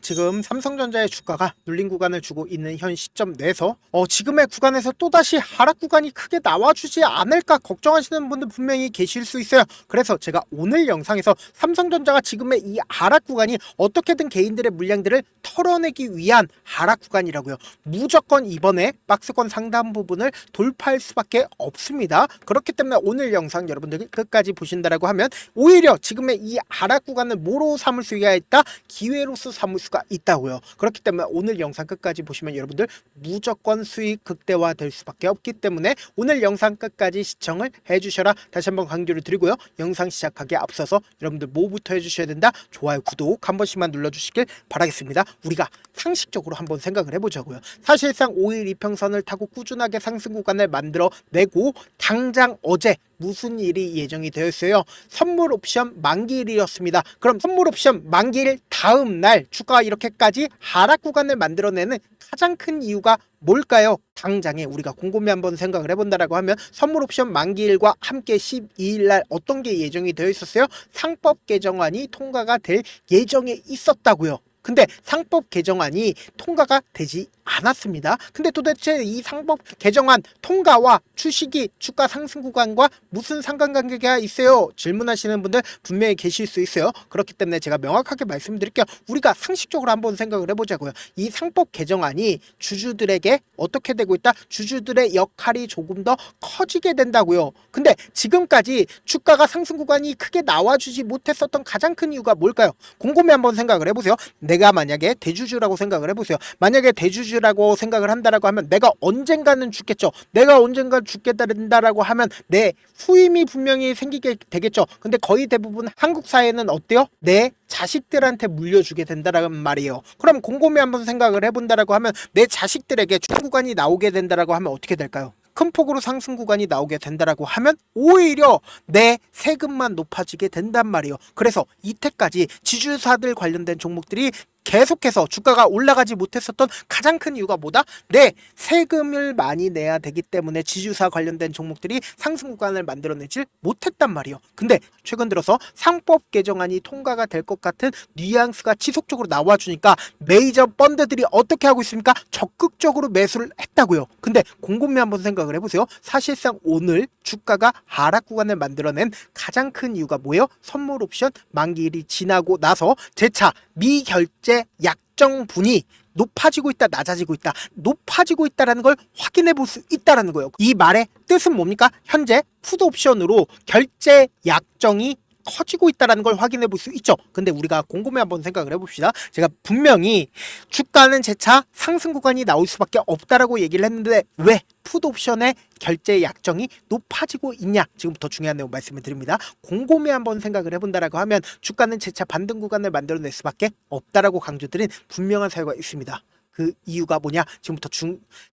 지금 삼성전자의 주가가 눌린 구간을 주고 있는 현 시점 내에서 지금의 구간에서 또다시 하락 구간이 크게 나와주지 않을까 걱정하시는 분들 분명히 계실 수 있어요. 그래서 제가 오늘 영상에서 삼성전자가 지금의 이 하락 구간이 어떻게든 개인들의 물량들을 털어내기 위한 하락 구간이라고요. 무조건 이번에 박스권 상단 부분을 돌파할 수밖에 없습니다. 그렇기 때문에 오늘 영상 여러분들이 끝까지 보신다라고 하면 오히려 지금의 이 하락 구간을 뭐로 삼을 수가 있다? 기회로서 삼을 수가 있다고요. 그렇기 때문에 오늘 영상 끝까지 보시면 여러분들 무조건 수익 극대화 될 수밖에 없기 때문에 오늘 영상 끝까지 시청을 해주셔라 다시 한번 강조를 드리고요. 영상 시작하기에 앞서서 여러분들 뭐부터 해주셔야 된다? 좋아요, 구독 한 번씩만 눌러주시길 바라겠습니다. 우리가 상식적으로 한번 생각을 해보자고요. 사실상 5일 이평선을 타고 꾸준하게 상승 구간을 만들어내고 당장 어제 무슨 일이 예정이 되어 있어요? 선물 옵션 만기일이었습니다. 그럼 선물 옵션 만기일 다음 날 주가가 이렇게까지 하락 구간을 만들어내는 가장 큰 이유가 뭘까요? 당장에 우리가 곰곰이 한번 생각을 해본다라고 하면 선물 옵션 만기일과 함께 12일 날 어떤 게 예정이 되어 있었어요? 상법 개정안이 통과가 될 예정에 있었다고요. 근데 상법 개정안이 통과가 되지 않았습니다. 근데 도대체 이 상법 개정안 통과와 주식이 주가 상승 구간과 무슨 상관관계가 있어요? 질문하시는 분들 분명히 계실 수 있어요. 그렇기 때문에 제가 명확하게 말씀드릴게요. 우리가 상식적으로 한번 생각을 해보자고요. 이 상법 개정안이 주주들에게 어떻게 되고 있다? 주주들의 역할이 조금 더 커지게 된다고요. 근데 지금까지 주가가 상승 구간이 크게 나와주지 못했었던 가장 큰 이유가 뭘까요? 곰곰이 한번 생각을 해보세요. 내가 만약에 대주주라고 생각을 해보세요. 만약에 대주주라고 생각을 한다라고 하면 내가 언젠가는 죽겠죠. 내가 언젠가 죽게 된다라고 하면 내 후임이 분명히 생기게 되겠죠. 근데 거의 대부분 한국 사회는 어때요? 내 자식들한테 물려주게 된다라는 말이에요. 그럼 곰곰이 한번 생각을 해본다라고 하면 내 자식들에게 주가 구간이 나오게 된다라고 하면 어떻게 될까요? 큰 폭으로 상승 구간이 나오게 된다라고 하면 오히려 내 세금만 높아지게 된단 말이에요. 그래서 이때까지 지주사들 관련된 종목들이 계속해서 주가가 올라가지 못했었던 가장 큰 이유가 뭐다? 내 세금을 많이 내야 되기 때문에 지주사 관련된 종목들이 상승 구간을 만들어내질 못했단 말이에요. 근데 최근 들어서 상법 개정안이 통과가 될 것 같은 뉘앙스가 지속적으로 나와주니까 메이저 펀드들이 어떻게 하고 있습니까? 적극적으로 매수를 했다고요. 근데 곰곰이 한번 생각을 해보세요. 사실상 오늘 주가가 하락 구간을 만들어낸 가장 큰 이유가 뭐예요? 선물 옵션 만기일이 지나고 나서 재차 미결제 약정분이 높아지고 있다, 낮아지고 있다, 높아지고 있다라는 걸 확인해 볼 수 있다라는 거예요. 이 말의 뜻은 뭡니까? 현재 풋옵션으로 결제 약정이 커지고 있다라는 걸 확인해 볼 수 있죠. 근데 우리가 곰곰이 한번 생각을 해봅시다. 제가 분명히 주가는 재차 상승 구간이 나올 수밖에 없다라고 얘기를 했는데 왜 풋옵션의 결제 약정이 높아지고 있냐? 지금부터 중요한 내용 말씀을 드립니다. 곰곰이 한번 생각을 해본다라고 하면 주가는 재차 반등 구간을 만들어낼 수밖에 없다라고 강조드린 분명한 사유가 있습니다. 그 이유가 뭐냐?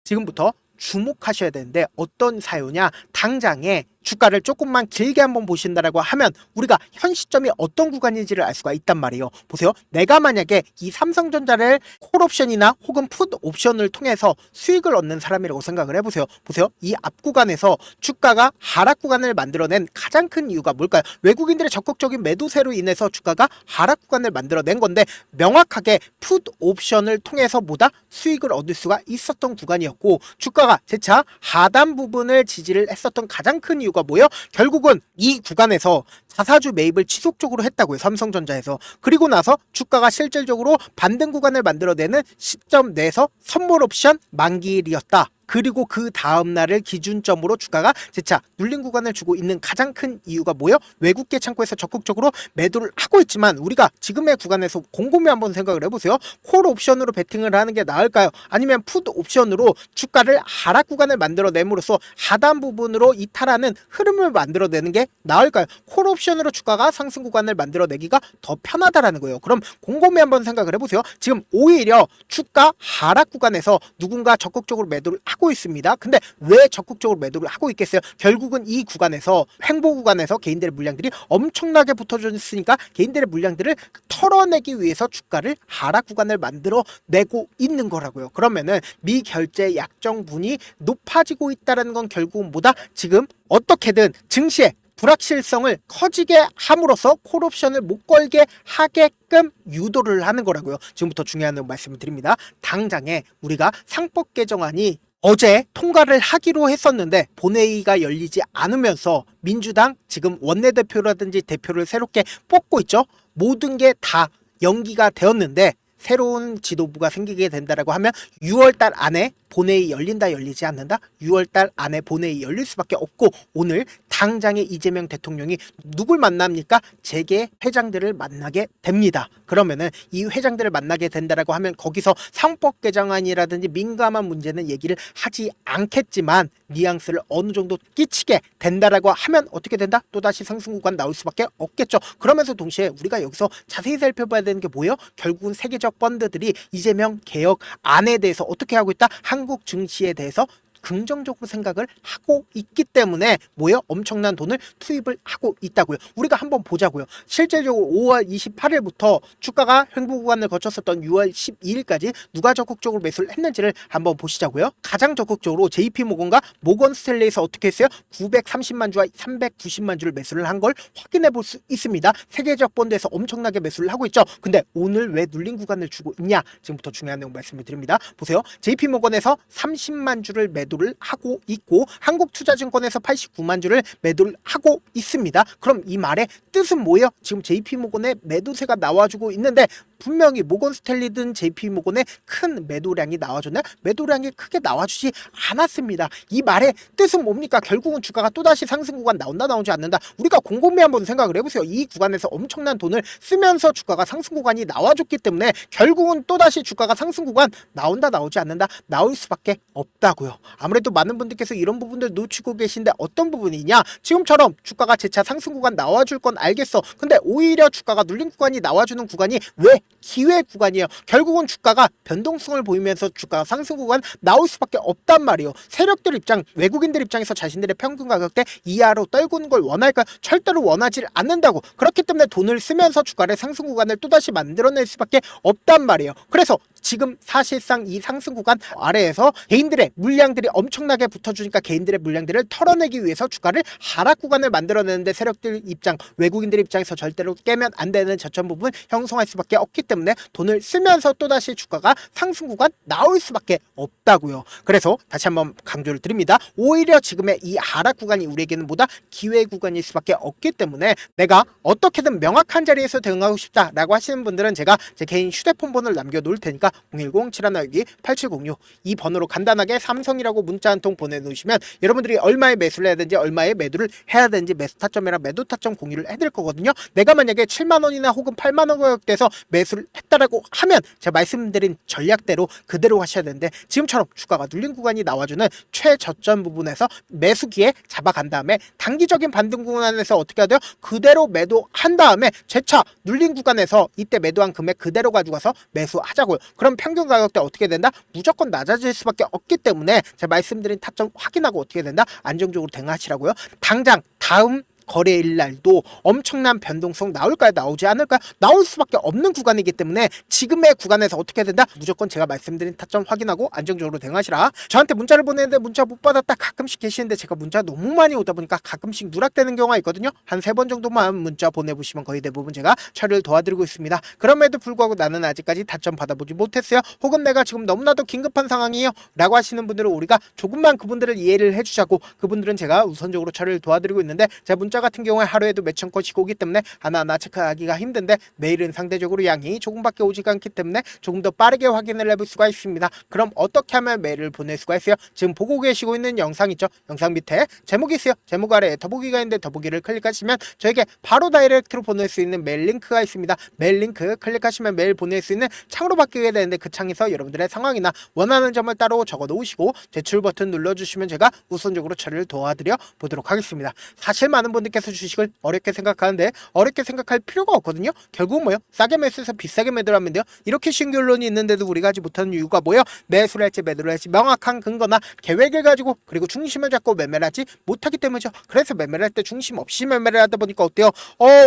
지금부터 주목하셔야 되는데 어떤 사유냐? 당장에 주가를 조금만 길게 한번 보신다라고 하면 우리가 현 시점이 어떤 구간인지를 알 수가 있단 말이에요. 보세요. 내가 만약에 이 삼성전자를 콜옵션이나 혹은 풋옵션을 통해서 수익을 얻는 사람이라고 생각을 해보세요. 보세요. 이 앞 구간에서 주가가 하락 구간을 만들어낸 가장 큰 이유가 뭘까요? 외국인들의 적극적인 매도세로 인해서 주가가 하락 구간을 만들어낸 건데 명확하게 풋옵션을 통해서 보다 수익을 얻을 수가 있었던 구간이었고 주가가 재차 하단 부분을 지지를 했었던 가장 큰 이유가 뭐예요? 결국은 이 구간에서 자사주 매입을 지속적으로 했다고요. 삼성전자에서. 그리고 나서 주가가 실질적으로 반등 구간을 만들어내는 시점 내에서 선물 옵션 만기일이었다. 그리고 그 다음날을 기준점으로 주가가 재차 눌린 구간을 주고 있는 가장 큰 이유가 뭐예요? 외국계 창고에서 적극적으로 매도를 하고 있지만 우리가 지금의 구간에서 곰곰이 한번 생각을 해보세요. 콜 옵션으로 베팅을 하는 게 나을까요? 아니면 풋 옵션으로 주가를 하락 구간을 만들어냄으로써 하단 부분으로 이탈하는 흐름을 만들어내는 게 나을까요? 콜 옵션으로 주가가 상승 구간을 만들어내기가 더 편하다라는 거예요. 그럼 곰곰이 한번 생각을 해보세요. 지금 오히려 주가 하락 구간에서 누군가 적극적으로 매도를 하고 있습니다. 근데 왜 적극적으로 매도를 하고 있겠어요? 결국은 이 구간에서 횡보 구간에서 개인들의 물량들이 엄청나게 붙어졌으니까 개인들의 물량들을 털어내기 위해서 주가를 하락 구간을 만들어내고 있는 거라고요. 그러면은 미결제 약정분이 높아지고 있다는 건 결국은 뭐다? 지금 어떻게든 증시에 불확실성을 커지게 함으로써 콜옵션을 못 걸게 하게끔 유도를 하는 거라고요. 지금부터 중요한 말씀을 드립니다. 당장에 우리가 상법 개정안이 어제 통과를 하기로 했었는데 본회의가 열리지 않으면서 민주당 지금 원내대표라든지 대표를 새롭게 뽑고 있죠. 모든 게 다 연기가 되었는데 새로운 지도부가 생기게 된다라고 하면 6월달 안에 본회의 열린다 열리지 않는다? 6월달 안에 본회의 열릴 수밖에 없고 오늘 당장에 이재명 대통령이 누굴 만납니까? 재계 회장들을 만나게 됩니다. 그러면은 이 회장들을 만나게 된다라고 하면 거기서 상법 개정안이라든지 민감한 문제는 얘기를 하지 않겠지만 뉘앙스를 어느 정도 끼치게 된다라고 하면 어떻게 된다? 또다시 상승 구간 나올 수밖에 없겠죠. 그러면서 동시에 우리가 여기서 자세히 살펴봐야 되는 게 뭐예요? 결국은 세계적 펀드들이 이재명 개혁안에 대해서 어떻게 하고 있다? 한국 증시에 대해서 긍정적으로 생각을 하고 있기 때문에 뭐예요? 엄청난 돈을 투입을 하고 있다고요. 우리가 한번 보자고요. 실제적으로 5월 28일부터 주가가 횡보 구간을 거쳤었던 6월 12일까지 누가 적극적으로 매수를 했는지를 한번 보시자고요. 가장 적극적으로 JP모건과 모건스탠레이에서 어떻게 했어요? 930만 주와 390만 주를 매수를 한 걸 확인해 볼 수 있습니다. 세계적 펀드에서 엄청나게 매수를 하고 있죠. 근데 오늘 왜 눌린 구간을 주고 있냐? 지금부터 중요한 내용 말씀을 드립니다. 보세요. JP모건에서 30만 주를 매도를 하고 있고 한국투자증권에서 89만 주를 매도를 하고 있습니다. 그럼 이 말의 뜻은 뭐예요? 지금 JP모건의 매도세가 나와주고 있는데 분명히 모건스탠리든 JP모건의 큰 매도량이 나와줬나요? 매도량이 크게 나와주지 않았습니다. 이 말의 뜻은 뭡니까? 결국은 주가가 또다시 상승 구간 나온다 나오지 않는다. 우리가 곰곰이 한번 생각을 해보세요. 이 구간에서 엄청난 돈을 쓰면서 주가가 상승 구간이 나와줬기 때문에 결국은 또다시 주가가 상승 구간 나온다 나오지 않는다. 나올 수밖에 없다고요. 아무래도 많은 분들께서 이런 부분들 놓치고 계신데 어떤 부분이냐? 지금처럼 주가가 재차 상승 구간 나와줄 건 알겠어. 근데 오히려 주가가 눌린 구간이 나와주는 구간이 왜 기회 구간이에요? 결국은 주가가 변동성을 보이면서 주가가 상승 구간 나올 수밖에 없단 말이에요. 세력들 입장, 외국인들 입장에서 자신들의 평균 가격대 이하로 떨구는 걸 원할까? 절대로 원하지 않는다고. 그렇기 때문에 돈을 쓰면서 주가의 상승 구간을 또다시 만들어낼 수밖에 없단 말이에요. 그래서 지금 사실상 이 상승 구간 아래에서 개인들의 물량들이 엄청나게 붙어주니까 개인들의 물량들을 털어내기 위해서 주가를 하락 구간을 만들어내는데 세력들 입장, 외국인들 입장에서 절대로 깨면 안 되는 저점 부분 형성할 수밖에 없기 때문에 돈을 쓰면서 또다시 주가가 상승 구간 나올 수밖에 없다고요. 그래서 다시 한번 강조를 드립니다. 오히려 지금의 이 하락 구간이 우리에게는 뭐다? 기회 구간일 수밖에 없기 때문에 내가 어떻게든 명확한 자리에서 대응하고 싶다라고 하시는 분들은 제가 제 개인 휴대폰 번호를 남겨놓을 테니까 010-7162-8706 이 번호로 간단하게 삼성이라고 문자 한 통 보내놓으시면 여러분들이 얼마에 매수를 해야 되는지 얼마에 매도를 해야 되는지 매수 타점이랑 매도 타점 공유를 해드릴 거거든요. 내가 만약에 7만원이나 혹은 8만원 가격대에서 매수를 했다라고 하면 제가 말씀드린 전략대로 그대로 하셔야 되는데 지금처럼 주가가 눌린 구간이 나와주는 최저점 부분에서 매수기에 잡아간 다음에 단기적인 반등 구간에서 어떻게 해야 돼요? 그대로 매도한 다음에 재차 눌린 구간에서 이때 매도한 금액 그대로 가져가서 매수하자고요. 그럼 평균 가격대 어떻게 된다? 무조건 낮아질 수밖에 없기 때문에 제가 말씀드린 타점 확인하고 어떻게 된다? 안정적으로 대응하시라고요. 당장 다음 거래일 날도 엄청난 변동성 나올까요? 나오지 않을까요? 나올 수밖에 없는 구간이기 때문에 지금의 구간에서 어떻게 된다? 무조건 제가 말씀드린 타점 확인하고 안정적으로 대응하시라. 저한테 문자를 보내는데 문자 못 받았다 가끔씩 계시는데 제가 문자 너무 많이 오다 보니까 가끔씩 누락되는 경우가 있거든요. 한 3번 정도만 문자 보내보시면 거의 대부분 제가 처리를 도와드리고 있습니다. 그럼에도 불구하고 나는 아직까지 타점 받아보지 못했어요. 혹은 내가 지금 너무나도 긴급한 상황이에요 라고 하시는 분들은 우리가 조금만 그분들을 이해를 해주자고 그분들은 제가 우선적으로 처리를 도와드리고 있는데 제가 문자 같은 경우에 하루에도 몇천 건씩 오기 때문에 하나하나 체크하기가 힘든데 매일은 상대적으로 양이 조금밖에 오지가 않기 때문에 조금 더 빠르게 확인을 해볼 수가 있습니다. 그럼 어떻게 하면 메일을 보낼 수가 있어요? 지금 보고 계시고 있는 영상 있죠? 영상 밑에 제목이 있어요. 제목 아래에 더보기가 있는데 더보기를 클릭하시면 저에게 바로 다이렉트로 보낼 수 있는 메일 링크가 있습니다. 메일 링크 클릭하시면 메일 보낼 수 있는 창으로 바뀌게 되는데 그 창에서 여러분들의 상황이나 원하는 점을 따로 적어 놓으시고 제출 버튼 눌러주시면 제가 우선적으로 처리를 도와드려 보도록 하겠습니다. 사실 많은 분들께서 주식을 어렵게 생각하는데 어렵게 생각할 필요가 없거든요. 결국은 뭐예요? 싸게 매수해서 비싸게 매도를 하면 돼요. 이렇게 쉬운 결론이 있는데도 우리가 하지 못하는 이유가 뭐예요? 매수를 할지 매도를 할지 명확한 근거나 계획을 가지고 그리고 중심을 잡고 매매를 하지 못하기 때문이죠. 그래서 매매를 할 때 중심 없이 매매를 하다 보니까 어때요?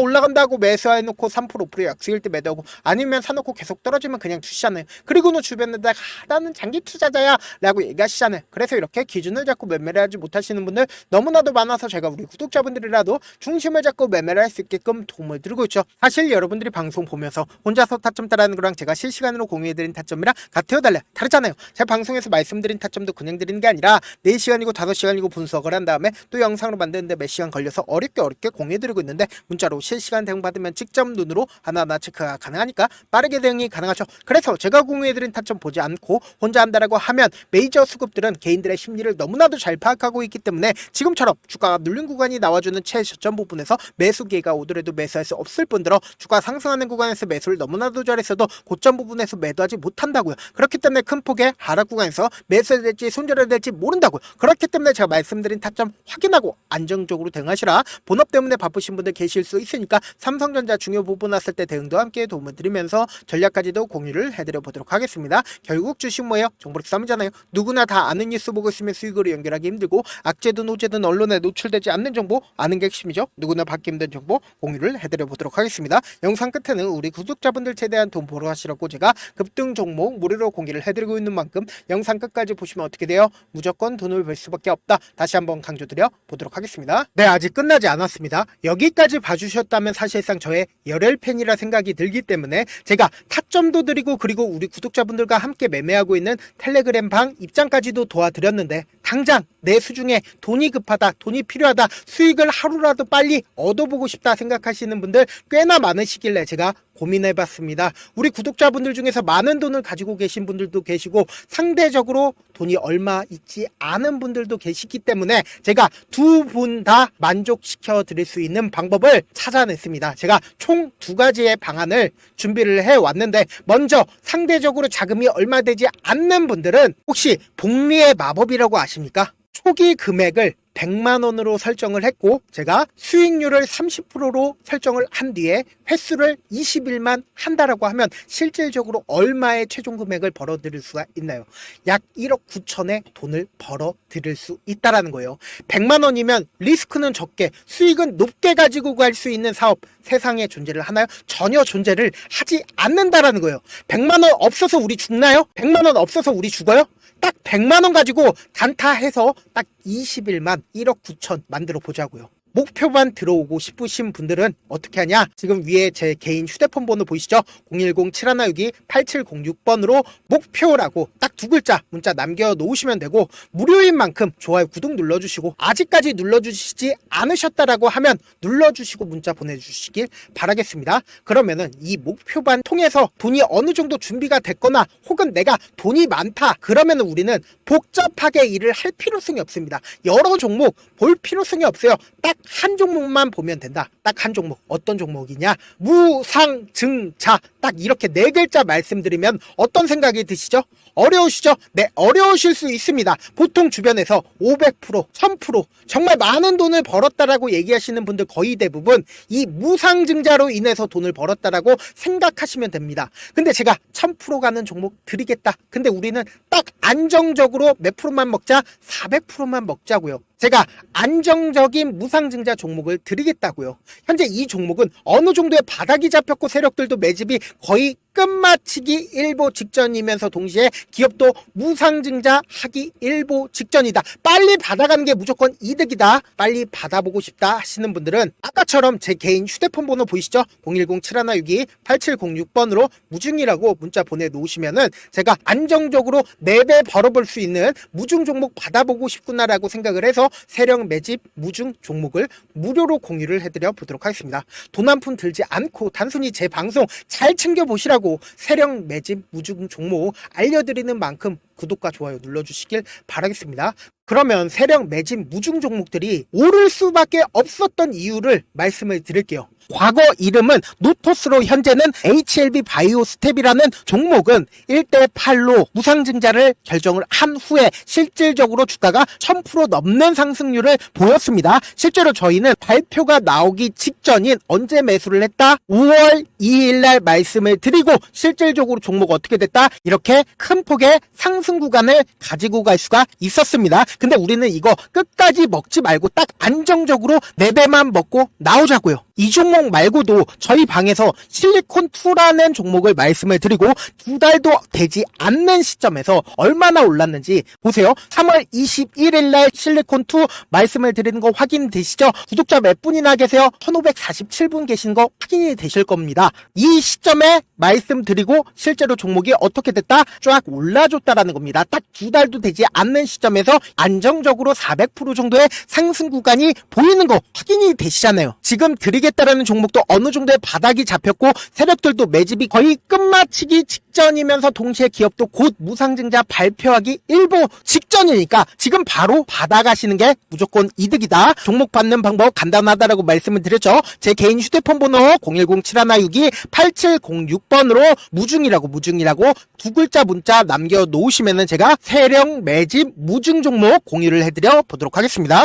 올라간다고 매수해놓고 3% 5% 약수일 때 매도하고 아니면 사놓고 계속 떨어지면 그냥 투시잖아요. 그리고는 주변에다가 나는 장기 투자자야 라고 얘기하시잖아요. 그래서 이렇게 기준을 잡고 매매를 하지 못하시는 분들 너무나도 많아서 제가 우리 구독자분들이라 몰라도 중심을 잡고 매매를 할 수 있게끔 도움을 드리고 있죠. 사실 여러분들이 방송 보면서 혼자서 타점 따라하는 거랑 제가 실시간으로 공유해드린 타점이랑 같아요 달라요? 다르잖아요. 제가 방송에서 말씀드린 타점도 그냥 드리는 게 아니라 4시간이고 5시간이고 분석을 한 다음에 또 영상으로 만드는데 몇 시간 걸려서 어렵게 공유해드리고 있는데 문자로 실시간 대응 받으면 직접 눈으로 하나하나 체크가 가능하니까 빠르게 대응이 가능하죠. 그래서 제가 공유해드린 타점 보지 않고 혼자 한다라고 하면 메이저 수급들은 개인들의 심리를 너무나도 잘 파악하고 있기 때문에 지금처럼 주가가 눌린 구간이 나와주는 최저점 부분에서 매수 기회가 오더라도 매수할 수 없을 뿐더러 주가 상승하는 구간에서 매수를 너무나도 잘했어도 고점 부분에서 매도하지 못한다고요. 그렇기 때문에 큰 폭의 하락 구간에서 매수해야 될지 손절해야 될지 모른다고요. 그렇기 때문에 제가 말씀드린 타점 확인하고 안정적으로 대응하시라. 본업 때문에 바쁘신 분들 계실 수 있으니까 삼성전자 중요 부분 왔을 때 대응도 함께 도움을 드리면서 전략까지도 공유를 해드려 보도록 하겠습니다. 결국 주식 뭐예요? 정보력 싸움이잖아요. 누구나 다 아는 뉴스 보고 있으면 수익으로 연결하기 힘들고 악재든 호재든 언론에 노출되지 않는 정보 아는 게 핵심이죠. 누구나 받기 힘든 정보 공유를 해드려 보도록 하겠습니다. 영상 끝에는 우리 구독자분들 최대한 돈 벌어 하시라고 제가 급등 종목 무료로 공개를 해드리고 있는 만큼 영상 끝까지 보시면 어떻게 돼요? 무조건 돈을 벌 수밖에 없다. 다시 한번 강조드려 보도록 하겠습니다. 네, 아직 끝나지 않았습니다. 여기까지 봐주셨다면 사실상 저의 열혈 팬이라 생각이 들기 때문에 제가 타점도 드리고 그리고 우리 구독자분들과 함께 매매하고 있는 텔레그램 방 입장까지도 도와드렸는데 당장 내 수중에 돈이 급하다, 돈이 필요하다, 수익을 하루라도 빨리 얻어보고 싶다 생각하시는 분들 꽤나 많으시길래 제가 고민해봤습니다. 우리 구독자분들 중에서 많은 돈을 가지고 계신 분들도 계시고 상대적으로 돈이 얼마 있지 않은 분들도 계시기 때문에 제가 두 분 다 만족시켜 드릴 수 있는 방법을 찾아냈습니다. 제가 총 2가지의 방안을 준비를 해왔는데 먼저 상대적으로 자금이 얼마 되지 않는 분들은 혹시 복리의 마법이라고 아십니까? 초기 금액을 100만원으로 설정을 했고 제가 수익률을 30%로 설정을 한 뒤에 횟수를 20일만 한다라고 하면 실질적으로 얼마의 최종 금액을 벌어들일 수가 있나요? 약 1억 9천의 돈을 벌어들일 수 있다라는 거예요. 100만원이면 리스크는 적게 수익은 높게 가지고 갈 수 있는 사업 세상에 존재를 하나요? 전혀 존재를 하지 않는다라는 거예요. 100만원 없어서 우리 죽나요? 100만원 없어서 우리 죽어요? 딱 100만원 가지고 단타해서 딱 20일만 1억 9천 만들어 보자고요. 목표만 들어오고 싶으신 분들은 어떻게 하냐? 지금 위에 제 개인 휴대폰 번호 보이시죠? 010-7162-8706번으로 목표라고 딱 2글자 문자 남겨놓으시면 되고 무료인 만큼 좋아요 구독 눌러주시고 아직까지 눌러주시지 않으셨다라고 하면 눌러주시고 문자 보내주시길 바라겠습니다. 그러면은 이 목표반 통해서 돈이 어느 정도 준비가 됐거나 혹은 내가 돈이 많다 그러면 우리는 복잡하게 일을 할 필요성이 없습니다. 여러 종목 볼 필요성이 없어요. 딱 한 종목만 보면 된다. 딱 한 종목. 어떤 종목이냐? 무상증자. 딱 이렇게 4글자 말씀드리면 어떤 생각이 드시죠? 어려우시죠? 네, 어려우실 수 있습니다. 보통 주변에서 500%, 1000% 정말 많은 돈을 벌었다라고 얘기하시는 분들 거의 대부분 이 무상증자로 인해서 돈을 벌었다라고 생각하시면 됩니다. 근데 제가 1000% 가는 종목 드리겠다. 근데 우리는 딱 안정적으로 몇 프로만 먹자? 400%만 먹자고요. 제가 안정적인 무상증자 종목을 드리겠다고요. 현재 이 종목은 어느 정도의 바닥이 잡혔고 세력들도 매집이 거의 끝마치기 일보 직전이면서 동시에 기업도 무상증자 하기 일보 직전이다. 빨리 받아가는 게 무조건 이득이다. 빨리 받아보고 싶다 하시는 분들은 아까처럼 제 개인 휴대폰 번호 보이시죠? 010-7162-8706번으로 무중이라고 문자 보내놓으시면은 제가 안정적으로 4배 벌어볼 수 있는 무중 종목 받아보고 싶구나라고 생각을 해서 세력 매집 무중 종목을 무료로 공유를 해드려 보도록 하겠습니다. 돈 한 푼 들지 않고 단순히 제 방송 잘 챙겨보시라고 세력 매집 무중 종목 알려드리는 만큼 구독과 좋아요 눌러주시길 바라겠습니다. 그러면 세력 매집 무중 종목들이 오를 수밖에 없었던 이유를 말씀을 드릴게요. 과거 이름은 노토스로 현재는 HLB 바이오스텝이라는 종목은 1대8로 무상증자를 결정을 한 후에 실질적으로 주가가 1000% 넘는 상승률을 보였습니다. 실제로 저희는 발표가 나오기 직전인 언제 매수를 했다? 5월 2일날 말씀을 드리고 실질적으로 종목 어떻게 됐다? 이렇게 큰 폭의 상승 구간을 가지고 갈 수가 있었습니다. 근데 우리는 이거 끝까지 먹지 말고 딱 안정적으로 4배만 먹고 나오자고요. 이 종목 종목 말고도 저희 방에서 실리콘2라는 종목을 말씀을 드리고 2달도 되지 않는 시점에서 얼마나 올랐는지 보세요. 3월 21일 날 실리콘2 말씀을 드리는 거 확인되시죠? 구독자 몇 분이나 계세요? 1547분 계신 거 확인이 되실 겁니다. 이 시점에 말씀드리고 실제로 종목이 어떻게 됐다? 쫙 올라줬다라는 겁니다. 딱 2달도 되지 않는 시점에서 안정적으로 400% 정도의 상승 구간이 보이는 거 확인이 되시잖아요. 지금 드리겠다라는 종목도 어느 정도의 바닥이 잡혔고 세력들도 매집이 거의 끝마치기 직전이면서 동시에 기업도 곧 무상증자 발표하기 일보 직전이니까 지금 바로 받아가시는 게 무조건 이득이다. 종목 받는 방법 간단하다라고 말씀을 드렸죠. 제 개인 휴대폰 번호 010-7162-8706번으로 무중이라고 두 글자 문자 남겨놓으시면은 제가 세력 매집 무중 종목 공유를 해드려 보도록 하겠습니다.